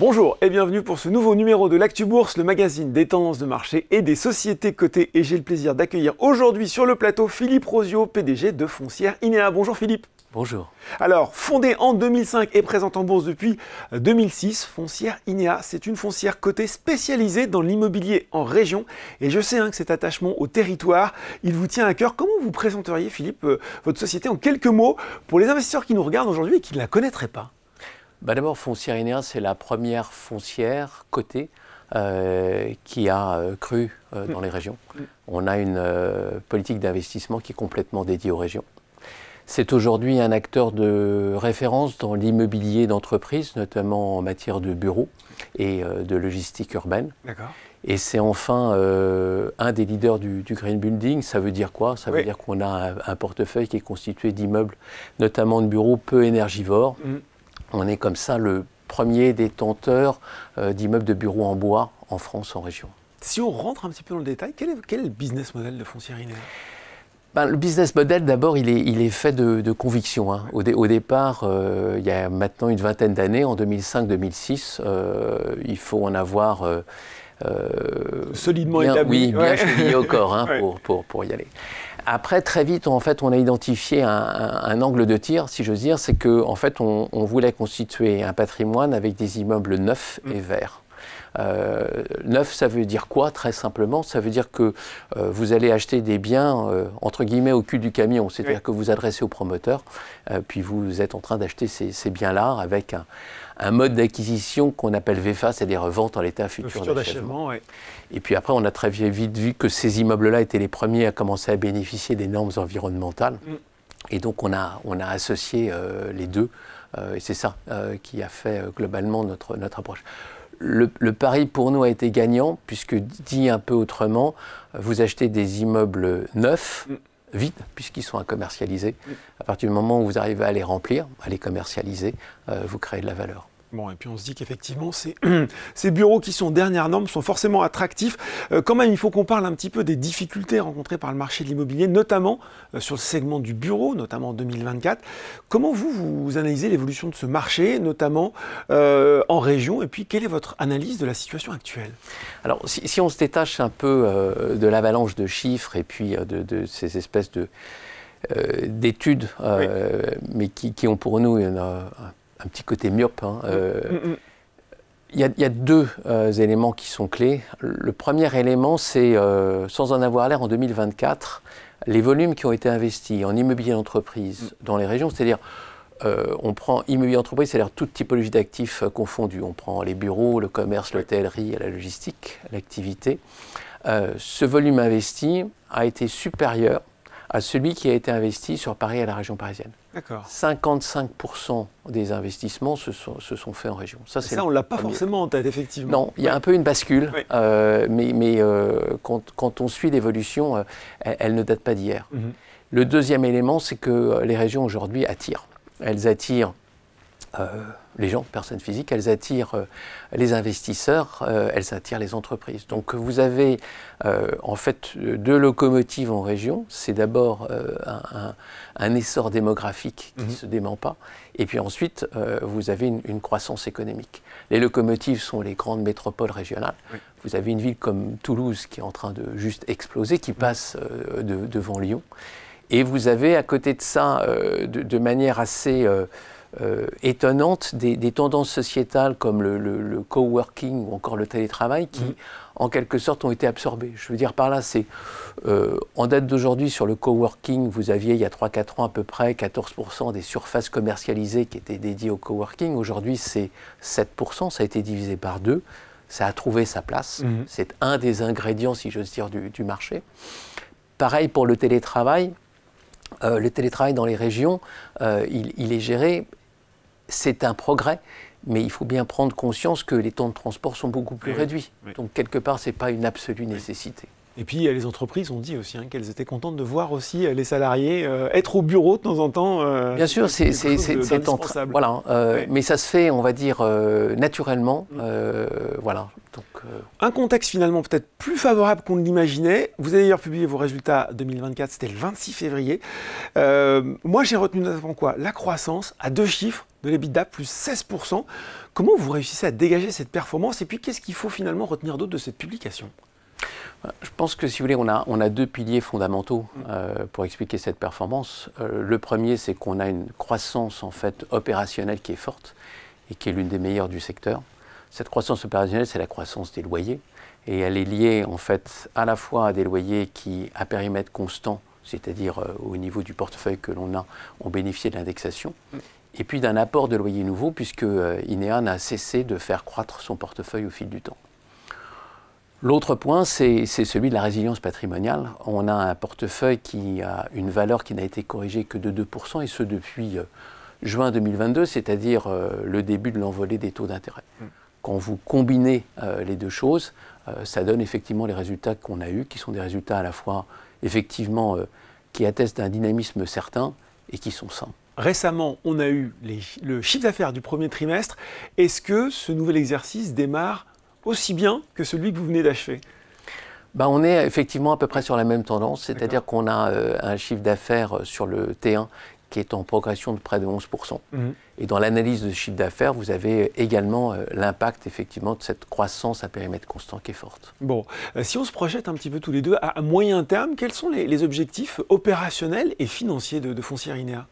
Bonjour et bienvenue pour ce nouveau numéro de l'Actu Bourse, le magazine des tendances de marché et des sociétés cotées. Et j'ai le plaisir d'accueillir aujourd'hui sur le plateau Philippe Rosio, PDG de Foncière Inéa. Bonjour Philippe. Bonjour. Alors, fondée en 2005 et présente en bourse depuis 2006, Foncière Inéa, c'est une foncière cotée spécialisée dans l'immobilier en région. Et je sais que cet attachement au territoire, il vous tient à cœur. Comment vous présenteriez, Philippe, votre société en quelques mots pour les investisseurs qui nous regardent aujourd'hui et qui ne la connaîtraient pas? D'abord, Foncière Inéa, c'est la première foncière cotée qui a cru dans les régions. On a une politique d'investissement qui est complètement dédiée aux régions. C'est aujourd'hui un acteur de référence dans l'immobilier d'entreprise, notamment en matière de bureaux et de logistique urbaine. D'accord. Et c'est enfin un des leaders du green building. Ça veut dire quoi? Ça veut dire qu'on a un portefeuille qui est constitué d'immeubles, notamment de bureaux peu énergivores. On est comme ça le premier détenteur d'immeubles de bureaux en bois en France, en région. Si on rentre un petit peu dans le détail, quel est le business model de Foncière Inéa? Le business model, d'abord, il est fait de conviction. Au départ, il y a maintenant une vingtaine d'années, en 2005-2006, il faut en avoir solidement bien, établi. bien chevillé au corps pour y aller. Après, très vite, en fait, on a identifié un angle de tir, si j'ose dire, c'est qu'en fait, on voulait constituer un patrimoine avec des immeubles neufs et verts. Neuf, ça veut dire quoi? Très simplement, ça veut dire que vous allez acheter des biens, entre guillemets, au cul du camion, c'est-à-dire que vous adressez au promoteur, puis vous êtes en train d'acheter ces biens-là avec un mode d'acquisition qu'on appelle VFA, c'est-à-dire vente en l'état futur d'achèvement. Et puis après, on a très vite vu que ces immeubles-là étaient les premiers à commencer à bénéficier des normes environnementales. Et donc, on a associé les deux, et c'est ça qui a fait globalement notre approche. Le pari pour nous a été gagnant, puisque dit un peu autrement, vous achetez des immeubles neufs, vides, puisqu'ils sont à commercialiser. À partir du moment où vous arrivez à les remplir, à les commercialiser, vous créez de la valeur. Bon, et puis on se dit qu'effectivement, ces bureaux qui sont dernières normes sont forcément attractifs. Quand même, il faut qu'on parle un petit peu des difficultés rencontrées par le marché de l'immobilier, notamment sur le segment du bureau, notamment en 2024. Comment vous analysez l'évolution de ce marché, notamment en région, et puis quelle est votre analyse de la situation actuelle? Alors, si on se détache un peu de l'avalanche de chiffres et puis de ces espèces d'études, mais qui ont pour nous un petit côté myope. Il y a deux éléments qui sont clés. Le premier élément, c'est, sans en avoir l'air, en 2024, les volumes qui ont été investis en immobilier d'entreprise dans les régions, c'est-à-dire, on prend immobilier d'entreprise, c'est-à-dire toute typologie d'actifs confondus. On prend les bureaux, le commerce, l'hôtellerie, la logistique, l'activité. Ce volume investi a été supérieur à celui qui a été investi sur Paris et la région parisienne. D'accord. 55% des investissements se sont faits en région. Ça on ne l'a pas forcément en tête, effectivement. Non, il y a un peu une bascule, mais quand on suit l'évolution, elle ne date pas d'hier. Le deuxième élément, c'est que les régions aujourd'hui attirent. Elles attirent les gens, personnes physiques, elles attirent les investisseurs, elles attirent les entreprises. Donc vous avez en fait deux locomotives en région. C'est d'abord un essor démographique qui ne se dément pas. Et puis ensuite, vous avez une croissance économique. Les locomotives sont les grandes métropoles régionales. Vous avez une ville comme Toulouse qui est en train de juste exploser, qui passe devant Lyon. Et vous avez à côté de ça, de manière assez étonnante, des tendances sociétales comme le coworking ou encore le télétravail qui, en quelque sorte, ont été absorbées. Je veux dire par là, c'est en date d'aujourd'hui, sur le coworking, vous aviez il y a 3-4 ans à peu près 14% des surfaces commercialisées qui étaient dédiées au coworking. Aujourd'hui, c'est 7%, ça a été divisé par 2. Ça a trouvé sa place. C'est un des ingrédients, si j'ose dire, du marché. Pareil pour le télétravail. Le télétravail dans les régions, il est géré, c'est un progrès, mais il faut bien prendre conscience que les temps de transport sont beaucoup plus réduits. Donc quelque part, ce n'est pas une absolue nécessité. Et puis les entreprises ont dit aussi qu'elles étaient contentes de voir aussi les salariés être au bureau de temps en temps. Bien sûr, c'est indispensable. Voilà, mais ça se fait, on va dire, naturellement. Voilà. Donc, un contexte finalement peut-être plus favorable qu'on ne l'imaginait. Vous avez d'ailleurs publié vos résultats 2024, c'était le 26 février. Moi j'ai retenu notamment quoi? La croissance à 2 chiffres de l'EBITDA, plus 16%. Comment vous réussissez à dégager cette performance? Et puis, qu'est-ce qu'il faut finalement retenir d'autre de cette publication? Je pense que, si vous voulez, on a deux piliers fondamentaux pour expliquer cette performance. Le premier, c'est qu'on a une croissance en fait opérationnelle qui est forte et qui est l'une des meilleures du secteur. Cette croissance opérationnelle, c'est la croissance des loyers. Et elle est liée en fait à la fois à des loyers qui, à périmètre constant, c'est-à-dire au niveau du portefeuille que l'on a, ont bénéficié de l'indexation, et puis d'un apport de loyers nouveaux, puisque INEA n'a cessé de faire croître son portefeuille au fil du temps. L'autre point, c'est celui de la résilience patrimoniale. On a un portefeuille qui a une valeur qui n'a été corrigée que de 2%, et ce depuis juin 2022, c'est-à-dire le début de l'envolée des taux d'intérêt. Quand vous combinez les deux choses, ça donne effectivement les résultats qu'on a eus, qui sont des résultats à la fois, effectivement, qui attestent d'un dynamisme certain et qui sont sains. Récemment, on a eu le chiffre d'affaires du premier trimestre. Est-ce que ce nouvel exercice démarre aussi bien que celui que vous venez d'achever? On est effectivement à peu près sur la même tendance, c'est-à-dire qu'on a un chiffre d'affaires sur le T1 qui est en progression de près de 11%. Et dans l'analyse de chiffre d'affaires, vous avez également l'impact effectivement de cette croissance à périmètre constant qui est forte. Bon, si on se projette un petit peu tous les deux, à moyen terme, quels sont les objectifs opérationnels et financiers de Foncière INEA?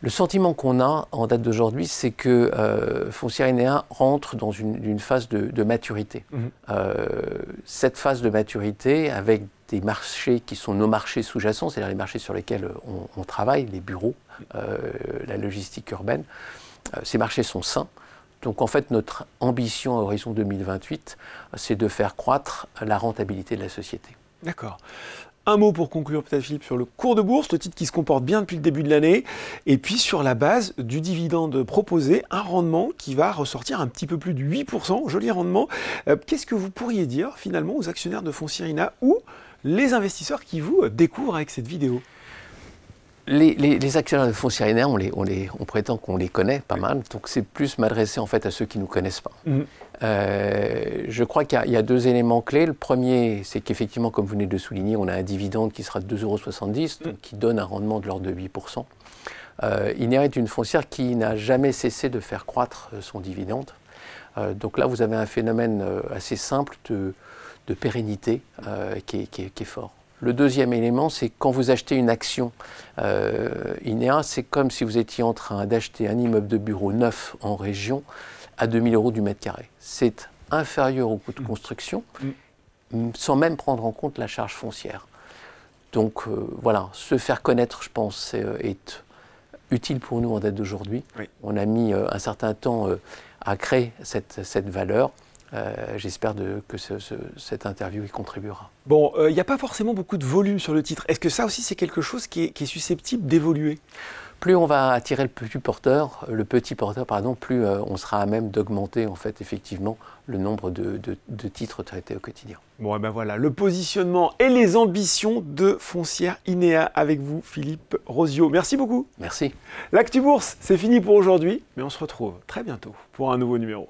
Le sentiment qu'on a en date d'aujourd'hui, c'est que Foncière INEA rentre dans une phase de maturité. Cette phase de maturité, avec des marchés qui sont nos marchés sous-jacents, c'est-à-dire les marchés sur lesquels on travaille, les bureaux, la logistique urbaine, ces marchés sont sains. Donc en fait, notre ambition à horizon 2028, c'est de faire croître la rentabilité de la société. D'accord. Un mot pour conclure peut-être, Philippe, sur le cours de bourse, le titre qui se comporte bien depuis le début de l'année, et puis sur la base du dividende proposé, un rendement qui va ressortir un petit peu plus de 8%, joli rendement. Qu'est-ce que vous pourriez dire finalement aux actionnaires de Foncière INEA ou les investisseurs qui vous découvrent avec cette vidéo? Les actionnaires de Foncière INEA, on prétend qu'on les connaît pas mal, donc c'est plus m'adresser en fait à ceux qui ne nous connaissent pas. Je crois qu'il y a deux éléments clés. Le premier, c'est qu'effectivement, comme vous venez de le souligner, on a un dividende qui sera de 2,70 €, donc qui donne un rendement de l'ordre de 8%. INEA est une foncière qui n'a jamais cessé de faire croître son dividende. Donc là, vous avez un phénomène assez simple de pérennité qui est fort. Le deuxième élément, c'est quand vous achetez une action INEA, c'est comme si vous étiez en train d'acheter un immeuble de bureau neuf en région à 2 000 € du mètre carré. C'est inférieur au coût de construction, sans même prendre en compte la charge foncière. Donc voilà, se faire connaître, je pense, est utile pour nous en date d'aujourd'hui. On a mis un certain temps à créer cette valeur. J'espère que cette interview y contribuera. Bon, il n'y a pas forcément beaucoup de volume sur le titre. Est-ce que ça aussi, c'est quelque chose qui est susceptible d'évoluer? Plus on va attirer le petit porteur, plus on sera à même d'augmenter en fait effectivement le nombre de titres traités au quotidien. Bon, et ben voilà, le positionnement et les ambitions de Foncière INEA avec vous, Philippe Rosiot. Merci beaucoup. Merci. L'Actu Bourse, c'est fini pour aujourd'hui, mais on se retrouve très bientôt pour un nouveau numéro.